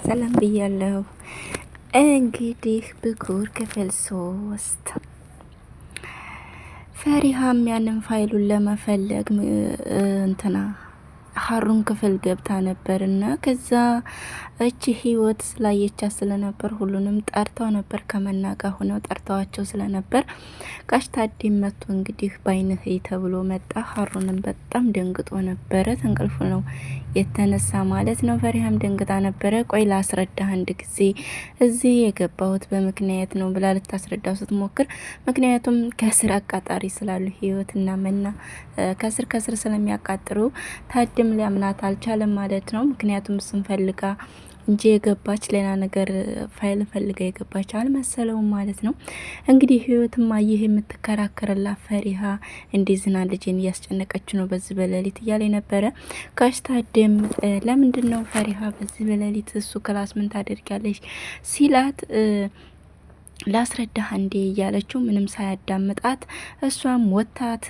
ሰላም ብያለሁ። እንግዲህ ብኩር ክፍል 3 ፈሪሃም ያንን ፋይሉን ለመፈለግ እንትና ሀሩን ክፍል ገብታ ነበርና ከዛ እቺ ህይወት ስላየቻት ስለነበር ሁሉንም ጠርተው ነበር ከመናጋ ሆነው ጠርተዋቸው ስለነበር ጋሽ ታዲም መጥቶ እንግዲህ ባይንህ ተብሎ መጣ። ሀሩንም በጣም ደንግጦ ነበረ። ተንቅልፉ ነው የተነሳ ማለት ነው። ፈሪሃም ደንግጣ ነበረ። ቆይ ላስረዳህ አንድ ጊዜ እዚህ የገባሁት በምክንያት ነው ብላ ልታስረዳው ስትሞክር፣ ምክንያቱም ከስር አቃጣሪ ስላሉ ህይወትና መና ከስር ስለሚያቃጥሩ ታድም ሊያምናት አልቻለም ማለት ነው። ምክንያቱም እሱን ፈልጋ እንጂ የገባች ሌላ ነገር ፋይል ፈልጋ የገባች አልመሰለውም ማለት ነው። እንግዲህ ህይወትማ ይህ የምትከራከርላት ፈሪሃ እንዲዝና ልጅን እያስጨነቀች ነው በዚህ በሌሊት እያለ ነበረ። ጋሽ ታደም ለምንድን ነው ፈሪሃ በዚህ በሌሊት እሱ ክላስ ምን ታደርጊያለሽ ሲላት ላስረዳህ እንዴ እያለችው ምንም ሳያዳምጣት እሷም ወታት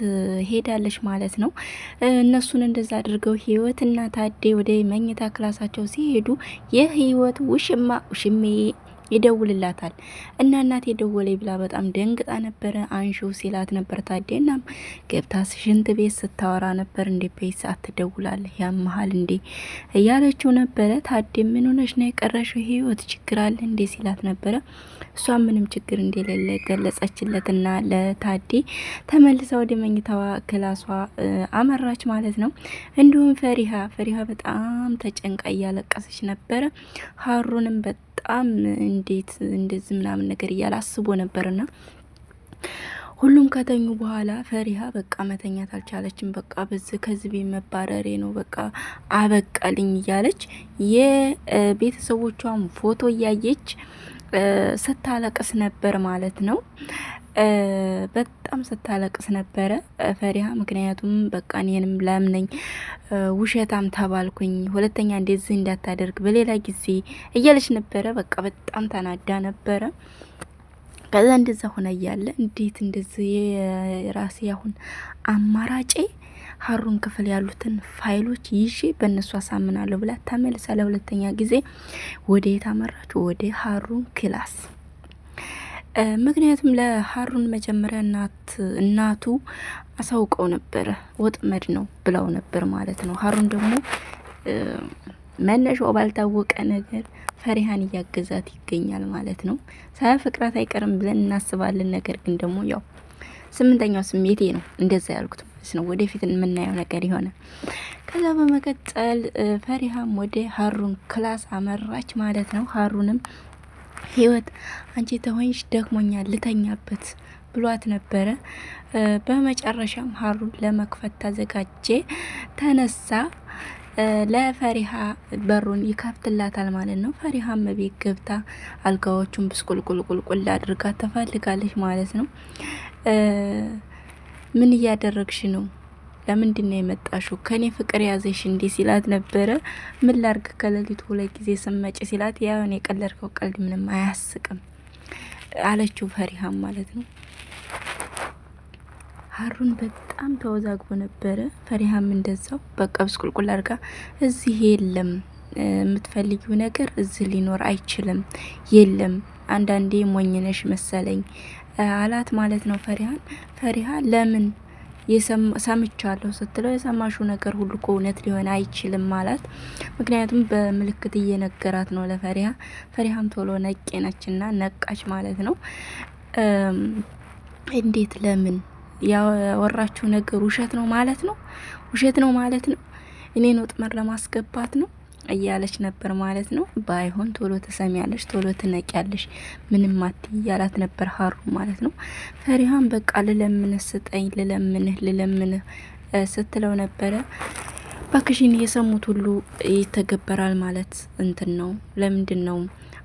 ሄዳለች ማለት ነው። እነሱን እንደዛ አድርገው ህይወት እና ታዴ ወደ መኝታ ክላሳቸው ሲሄዱ የህይወት ውሽሜ ይደውልላታል እና እናቴ ደወለኝ ብላ በጣም ደንግጣ ነበረ። አንሺው ሲላት ነበር ታዴና ገብታ ሽንት ቤት ስታወራ ነበር። እንዴ ቤት ሰዓት ትደውላለህ ያመሃል እንዴ እያለችው ነበረ። ታዴ ምን ሆነሽ ነው የቀረሽው ህይወት ችግር አለ እንዴ ሲላት ነበረ። እሷ ምንም ችግር እንደሌለ ገለጸችለትና ለታዴ ተመልሳ ወደ መኝታዋ ክላሷ አመራች ማለት ነው። እንዲሁም ፈሪሃ በጣም ተጨንቃ እያለቀሰች ነበረ። ሀሩንም በጣም እንዴት እንደዚህ ምናምን ነገር እያለ አስቦ ነበርና ሁሉም ከተኙ በኋላ ፈሪሃ በቃ መተኛት አልቻለችም። በቃ ከዚህ ቤት መባረሬ ነው በቃ አበቃልኝ እያለች የቤተሰቦቿን ፎቶ እያየች ስታለቅስ ነበር ማለት ነው። በጣም ስታለቅስ ነበረ ፈሪሃ። ምክንያቱም በቃ እኔንም ላምነኝ ውሸታም ተባልኩኝ፣ ሁለተኛ እንደዚህ እንዳታደርግ በሌላ ጊዜ እያለች ነበረ። በቃ በጣም ተናዳ ነበረ። ከዛ እንደዛ ሆነ እያለ እንዴት እንደዚህ የራሴ አሁን አማራጬ ሀሩን ክፍል ያሉትን ፋይሎች ይዤ በእነሱ አሳምናለሁ ብላ ተመልሳ ለሁለተኛ ጊዜ ወደ የት አመራች? ወደ ሀሩን ክላስ። ምክንያቱም ለሀሩን መጀመሪያ እናቱ አሳውቀው ነበረ፣ ወጥመድ ነው ብለው ነበር ማለት ነው። ሀሩን ደግሞ መነሻው ባልታወቀ ነገር ፈሪሃን እያገዛት ይገኛል ማለት ነው። ሳያፈቅራት አይቀርም ብለን እናስባለን። ነገር ግን ደግሞ ያው ስምንተኛው ስሜቴ ነው እንደዛ ያልኩት ነው። ወደፊት የምናየው ነገር ይሆናል። ከዛ በመቀጠል ፈሪሃም ወደ ሀሩን ክላስ አመራች ማለት ነው። ሀሩንም ህይወት አንቺ ተሆንሽ ደክሞኛል ልተኛበት ብሏት ነበረ። በመጨረሻም ሀሩን ለመክፈት ተዘጋጀ፣ ተነሳ። ለፈሪሃ በሩን ይከፍትላታል ማለት ነው። ፈሪሃም ቤት ገብታ አልጋዎቹን ብስቁልቁልቁልቁል አድርጋ ተፈልጋለች ማለት ነው። ምን እያደረግሽ ነው? ለምንድን ነው የመጣሽው? ከኔ ፍቅር ያዘሽ እንዴ ሲላት ነበረ። ምን ላርግ ከሌሊቱ 2 ጊዜ ስመጭ ሲላት ያውን የቀለድከው ቀልድ ምንም አያስቅም አለችው ፈሪሃም ማለት ነው። ሀሩን በጣም ተወዛግቦ ነበረ። ፈሪሃም እንደዛው በቃ ብስቁልቁል አድርጋ እዚህ የለም የምትፈልጊው ነገር እዚህ ሊኖር አይችልም፣ የለም አንዳንዴ ሞኝነሽ መሰለኝ አላት ማለት ነው። ፈሪሃ ለምን ሰምቻለሁ ስትለው የሰማሽው ነገር ሁሉ እኮ እውነት ሊሆን አይችልም ማለት፣ ምክንያቱም በምልክት እየነገራት ነው ለፈሪሃ። ፈሪሃም ቶሎ ነቄነችና ነቃች ማለት ነው። እንዴት ለምን ያወራችሁ ነገር ውሸት ነው ማለት ነው? ውሸት ነው ማለት ነው? እኔን ወጥመድ ለማስገባት ነው እያለች ነበር ማለት ነው። ባይሆን ቶሎ ትሰሚያለሽ፣ ቶሎ ትነቂያለሽ፣ ምንም አትይ እያላት ነበር ሀሩ ማለት ነው። ፈሪሃም በቃ ልለምንህ ስጠኝ፣ ልለምንህ ስትለው ነበረ። ባክሽን የሰሙት ሁሉ ይተገበራል ማለት እንትን ነው። ለምንድን ነው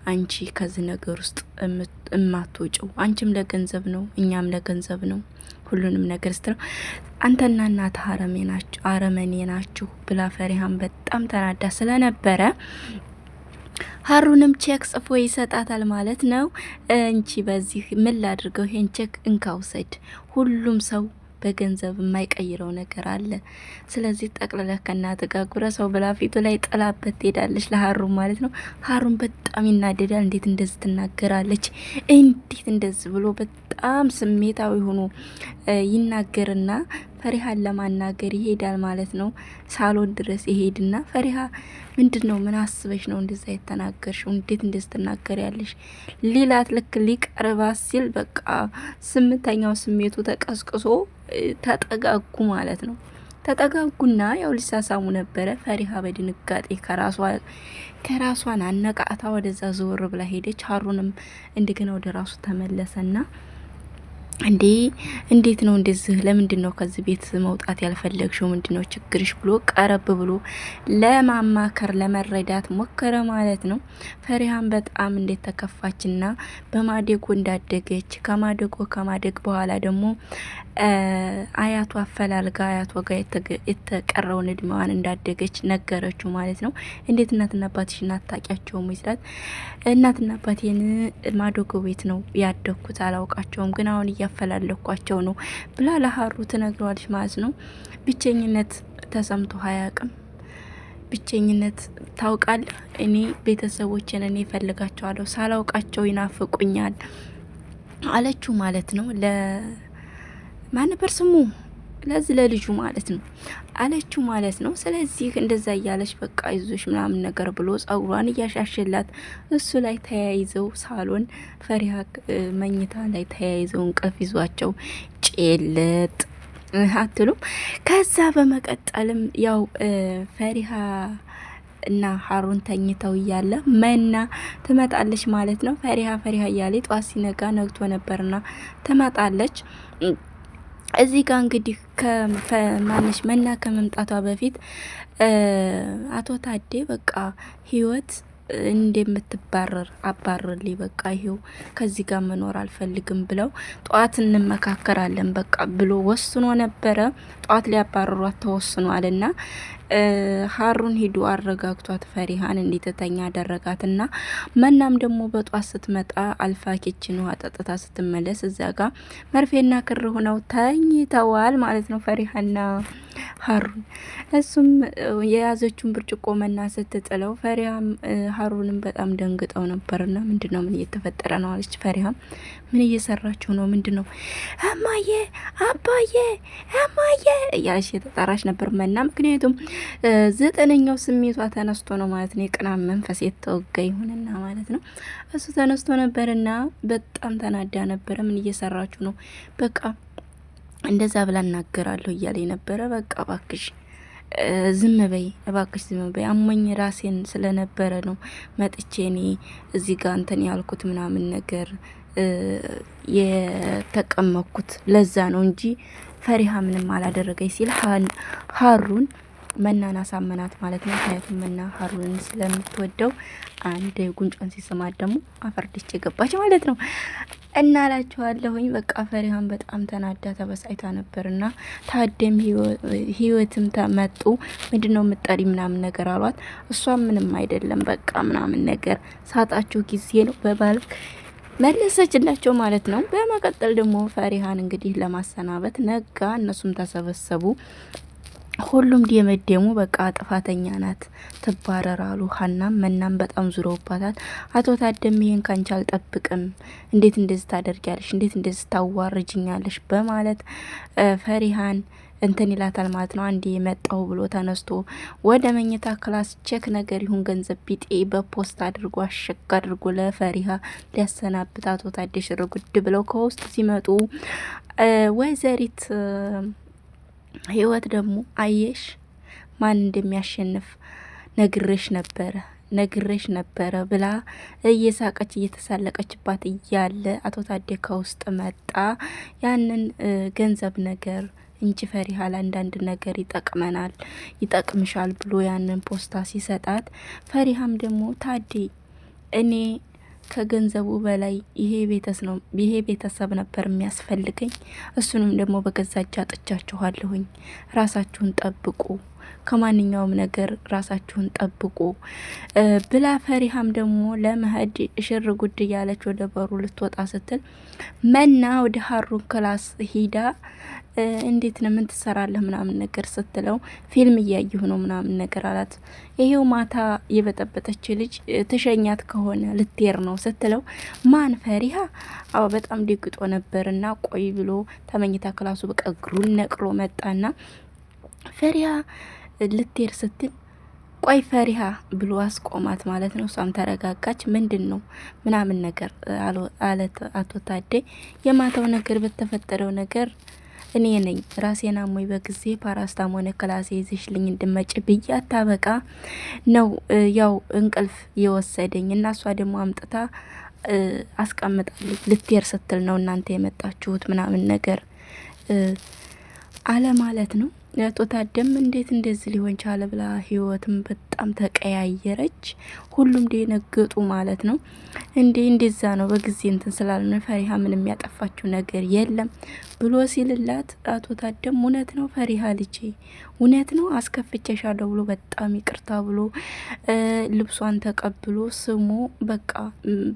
አንቺ ከዚህ ነገር ውስጥ እማትወጪው? አንቺም ለገንዘብ ነው፣ እኛም ለገንዘብ ነው ሁሉንም ነገር ስትለው አንተና እናትህ አረመኔ ናችሁ ብላ ፈሪሃም በጣም ተናዳ ስለነበረ ሀሩንም ቼክ ጽፎ ይሰጣታል ማለት ነው። እንቺ በዚህ ምን ላድርገው? ይሄን ቼክ እንካውሰድ፣ ሁሉም ሰው በገንዘብ የማይቀይረው ነገር አለ። ስለዚህ ጠቅልለህ ከእናትህ ጋር ጉረሰው ብላ ፊቱ ላይ ጥላበት ትሄዳለች፣ ለሀሩን ማለት ነው። ሀሩን በጣም ይናደዳል። እንዴት እንደዚህ ትናገራለች? እንዴት እንደዚህ ብሎ በጣም ስሜታዊ ሆኖ ይናገርና ፈሪሃን ለማናገር ይሄዳል ማለት ነው። ሳሎን ድረስ ይሄድና ፈሪሃ ምንድነው? ምን አስበሽ ነው እንደዛ የተናገርሽው? እንዴት እንደዚህ ትናገሪያለሽ? ሊላት ልክ ሊቀርባት ሲል በቃ ስምንተኛው ስሜቱ ተቀስቅሶ ተጠጋጉ ማለት ነው። ተጠጋጉና ያው ሊሳሳሙ ነበረ። ፈሪሃ በድንጋጤ ከራሷን አነቃታ ወደዛ ዘወር ብላ ሄደች። ሀሩንም እንደገና ወደ ራሱ ተመለሰና እንዴት ነው እንደዚህ? ለምንድን ነው ከዚህ ቤት መውጣት ያልፈለግሽው? ምንድነው ችግርሽ? ብሎ ቀረብ ብሎ ለማማከር ለመረዳት ሞከረ ማለት ነው። ፈሪሃን በጣም እንዴት ተከፋችና በማደጎ እንዳደገች ከማደግ በኋላ ደግሞ አያቷ አፈላልጋ አያቷ ጋር የተቀረውን እድሜዋን እንዳደገች ነገረችው ማለት ነው። እንዴት እናትና አባትሽን አታውቂያቸውም ይስላት። እናትና አባቴን ማደጎ ቤት ነው ያደግኩት፣ አላውቃቸውም፣ ግን አሁን እያፈላለኳቸው ነው ብላ ለሀሩ ትነግረዋለች ማለት ነው። ብቸኝነት ተሰምቶ አያውቅም። ብቸኝነት ታውቃለህ? እኔ ቤተሰቦችን እኔ እፈልጋቸዋለሁ፣ ሳላውቃቸው ይናፍቁኛል አለችው ማለት ነው። ማን ነበር ስሙ? ለዚህ ለልጁ ማለት ነው አለችው ማለት ነው። ስለዚህ እንደዛ እያለች በቃ ይዞሽ ምናምን ነገር ብሎ ጸጉሯን እያሻሸላት እሱ ላይ ተያይዘው ሳሎን ፈሪሃ መኝታ ላይ ተያይዘው እንቅልፍ ይዟቸው ጭልጥ አትሉም። ከዛ በመቀጠልም ያው ፈሪሃ እና ሀሩን ተኝተው እያለ መና ትመጣለች ማለት ነው። ፈሪሃ እያለ ጧት ሲነጋ ነግቶ ነበርና ትመጣለች። እዚህ ጋር እንግዲህ ከማንሽ መና ከመምጣቷ በፊት አቶ ታዴ በቃ ህይወት እንደምትባረር አባረርልኝ፣ በቃ ይሄው ከዚህ ጋር መኖር አልፈልግም ብለው ጧት እንመካከራለን በቃ ብሎ ወስኖ ነበረ። ጧት ሊያባረሯት ተወስኗልና ሀሩን ሂዱ አረጋግቷት ፈሪሃን እንዲተተኛ አደረጋትና መናም ደግሞ በጧት ስትመጣ አልፋ ኪችን ውሃ ጠጥታ ስትመለስ እዛ ጋር መርፌና ክር ሆነው ተኝተዋል ማለት ነው ፈሪሃና ሀሩን። እሱም የያዘችውን ብርጭቆ መና ስትጥለው ፈሪሃም ሀሩንም በጣም ደንግጠው ነበርና ምንድነው ምን እየተፈጠረ ነው አለች። ፈሪሃም ምን እየሰራችሁ ነው? ምንድነው? እማዬ አባዬ እማዬ እያለች የተጣራች ነበር መና። ምክንያቱም ዘጠነኛው ስሜቷ ተነስቶ ነው ማለት ነው። የቅናት መንፈስ የተወጋ ይሁንና ማለት ነው። እሱ ተነስቶ ነበርና በጣም ተናዳ ነበረ። ምን እየሰራችሁ ነው? በቃ እንደዛ ብላ እናገራለሁ እያለ ነበረ። በቃ እባክሽ ዝም በይ እባክሽ ዝም በይ፣ አሞኝ ራሴን ስለነበረ ነው መጥቼ እኔ እዚህ ጋር እንትን ያልኩት ምናምን ነገር የተቀመኩት ለዛ ነው እንጂ ፈሪሃ ምንም አላደረገኝ ሲል ሀሩን መናን አሳመናት ማለት ነው። ምክንያቱም መና ሀሩንን ስለምትወደው አንድ ጉንጯን ሲስማት ደግሞ አፈርድቼ ገባች ማለት ነው። እናላችኋለሁኝ በቃ ፈሪሃን በጣም ተናዳ ተበሳይታ ነበርና ታደም ህይወትም ተመጡ ምንድነው የምጠሪ ምናምን ነገር አሏት። እሷም ምንም አይደለም በቃ ምናምን ነገር ሳጣችሁ ጊዜ ነው በባልክ መለሰችላቸው ማለት ነው። በመቀጠል ደግሞ ፈሪሃን እንግዲህ ለማሰናበት ነጋ። እነሱም ተሰበሰቡ። ሁሉም ደመደሙ። በቃ ጥፋተኛ ናት ትባረራሉ። ሀናም መናም በጣም ዙረውባታል። አቶ ታደም ይሄን ካንቺ አልጠብቅም፣ እንዴት እንደዚህ ታደርጊያለሽ? እንዴት እንደዚህ ታዋርጅኛለሽ? በማለት ፈሪሃን እንትን ይላታል ማለት ነው። አንዴ የመጣው ብሎ ተነስቶ ወደ መኝታ ክላስ ቼክ ነገር ይሁን ገንዘብ ቢጤ በፖስት አድርጎ አሸግ አድርጎ ለፈሪሃ ሊያሰናብት አቶ ታዴ ሽርጉድ ብለው ከውስጥ ሲመጡ ወይዘሪት ህይወት ደግሞ አየሽ ማን እንደሚያሸንፍ ነግሬሽ ነበረ ብላ እየሳቀች እየተሳለቀችባት እያለ አቶ ታዴ ከውስጥ መጣ። ያንን ገንዘብ ነገር እንጂ ፈሪሃ ለአንዳንድ ነገር ይጠቅምሻል ብሎ ያንን ፖስታ ሲሰጣት ፈሪሃም ደግሞ ታዴ እኔ ከገንዘቡ በላይ ይሄ ቤተሰብ ነበር የሚያስፈልገኝ። እሱንም ደግሞ በገዛ እጅ አጥቻችኋለሁኝ። ራሳችሁን ጠብቁ፣ ከማንኛውም ነገር ራሳችሁን ጠብቁ ብላ ፈሪሃም ደግሞ ለመሄድ ሽር ጉድ እያለች ወደ በሩ ልትወጣ ስትል መና ወደ ሀሩን ክላስ ሂዳ እንዴት ነው ምን ትሰራለህ ምናምን ነገር ስትለው ፊልም እያየሁ ነው ምናምን ነገር አላት። ይሄው ማታ የበጠበጠች ልጅ ትሸኛት ከሆነ ልትሄድ ነው ስትለው ማን ፈሪሃ? አዎ በጣም ደግጦ ነበርና ቆይ ብሎ ተመኝታ ክላሱ በቃ እግሩን ነቅሎ መጣና ፈሪሃ ልትሄድ ስትል ቆይ ፈሪሃ ብሎ አስቆማት ማለት ነው። እሷም ተረጋጋች። ምንድን ነው ምናምን ነገር አለት አቶ ታዴ። የማታው ነገር በተፈጠረው ነገር እኔ ነኝ ራሴን አሞኝ በጊዜ ፓራስታሞን ክላሴ ይዝሽልኝ እንድመጭ ብዬ አታበቃ ነው ያው እንቅልፍ የወሰደኝ እና እሷ ደግሞ አምጥታ አስቀምጣለች። ልትሄድ ስትል ነው እናንተ የመጣችሁት ምናምን ነገር አለ ማለት ነው። አቶ ታደም እንዴት እንደዚህ ሊሆን ቻለ ብላ ህይወትም በጣም ተቀያየረች። ሁሉም ደነገጡ ማለት ነው። እንደዛ ነው በጊዜ እንትን ስላልነ ፈሪሃ ምንም ያጠፋችው ነገር የለም ብሎ ሲልላት አቶ ታደም እውነት ነው ፈሪሃ ልጄ እውነት ነው አስከፍቼሻለሁ ብሎ በጣም ይቅርታ ብሎ ልብሷን ተቀብሎ ስሞ በቃ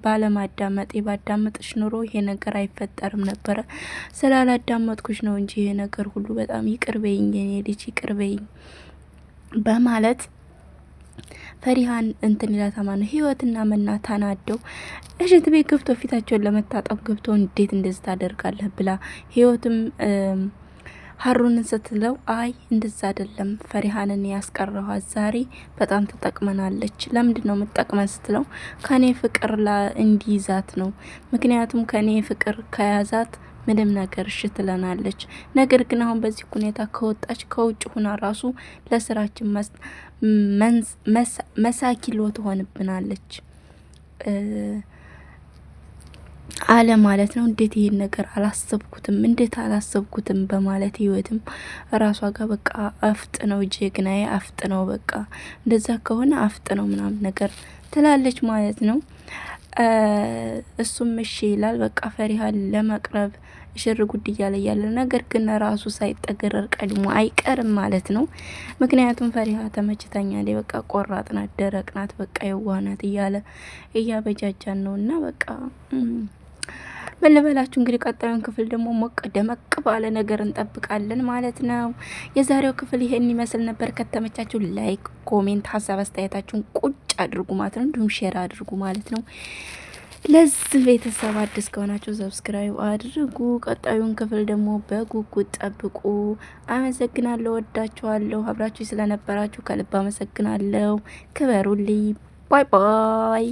ባለማዳመጤ ባዳመጥሽ ኑሮ ይሄ ነገር አይፈጠርም ነበረ ስላላዳመጥኩሽ ነው እንጂ ይሄ ነገር ሁሉ በጣም ይቅርበኝ የኔ ልጅ ይቅርበኝ በማለት ፈሪሃን እንትን ይላታማ ነው። ህይወትና መና ተናደው እሽት ቤት ገብቶ ፊታቸውን ለመታጠብ ገብቶ እንዴት እንደዚህ ታደርጋለህ ብላ ህይወትም ሀሩንን ስትለው አይ እንደዛ አይደለም ፈሪሃንን ያስቀረኋት ዛሬ በጣም ተጠቅመናለች። ለምንድን ነው የምትጠቅመን ስትለው ከኔ ፍቅር እንዲይዛት ነው። ምክንያቱም ከኔ ፍቅር ከያዛት ምንም ነገር እሺ ትለናለች። ነገር ግን አሁን በዚህ ሁኔታ ከወጣች ከውጭ ሁና ራሱ ለስራችን መሳኪሎ ትሆንብናለች አለ ማለት ነው። እንዴት ይሄን ነገር አላሰብኩትም በማለት ህይወትም ራሷ ጋር በቃ አፍጥ ነው ጀግናዬ አፍጥ ነው በቃ እንደዛ ከሆነ አፍጥ ነው ምናምን ነገር ትላለች ማለት ነው። እሱም እሺ ይላል። በቃ ፈሪሃን ለመቅረብ ሽር ጉድ እያለ ያለ ነገር ግን ራሱ ሳይጠገረር ቀድሞ አይቀርም ማለት ነው። ምክንያቱም ፈሪሃ ተመችታኛለች፣ በቃ ቆራጥ ናት፣ ደረቅ ናት፣ በቃ የዋህናት እያለ እያበጃጃን ነው እና በቃ ምን ልበላችሁ እንግዲህ ቀጣዩን ክፍል ደግሞ ሞቅ ደመቅ ባለ ነገር እንጠብቃለን ማለት ነው። የዛሬው ክፍል ይሄን ይመስል ነበር። ከተመቻችሁ ላይክ፣ ኮሜንት፣ ሀሳብ አስተያየታችሁን ቁጭ አድርጉ ማለት ነው። እንዲሁም ሼር አድርጉ ማለት ነው። ለዚህ ቤተሰብ አዲስ ከሆናችሁ ሰብስክራይብ አድርጉ። ቀጣዩን ክፍል ደግሞ በጉጉት ጠብቁ። አመሰግናለሁ፣ ወዳችኋለሁ። አብራችሁ ስለነበራችሁ ከልብ አመሰግናለሁ። ክበሩልኝ። ባይ ባይ።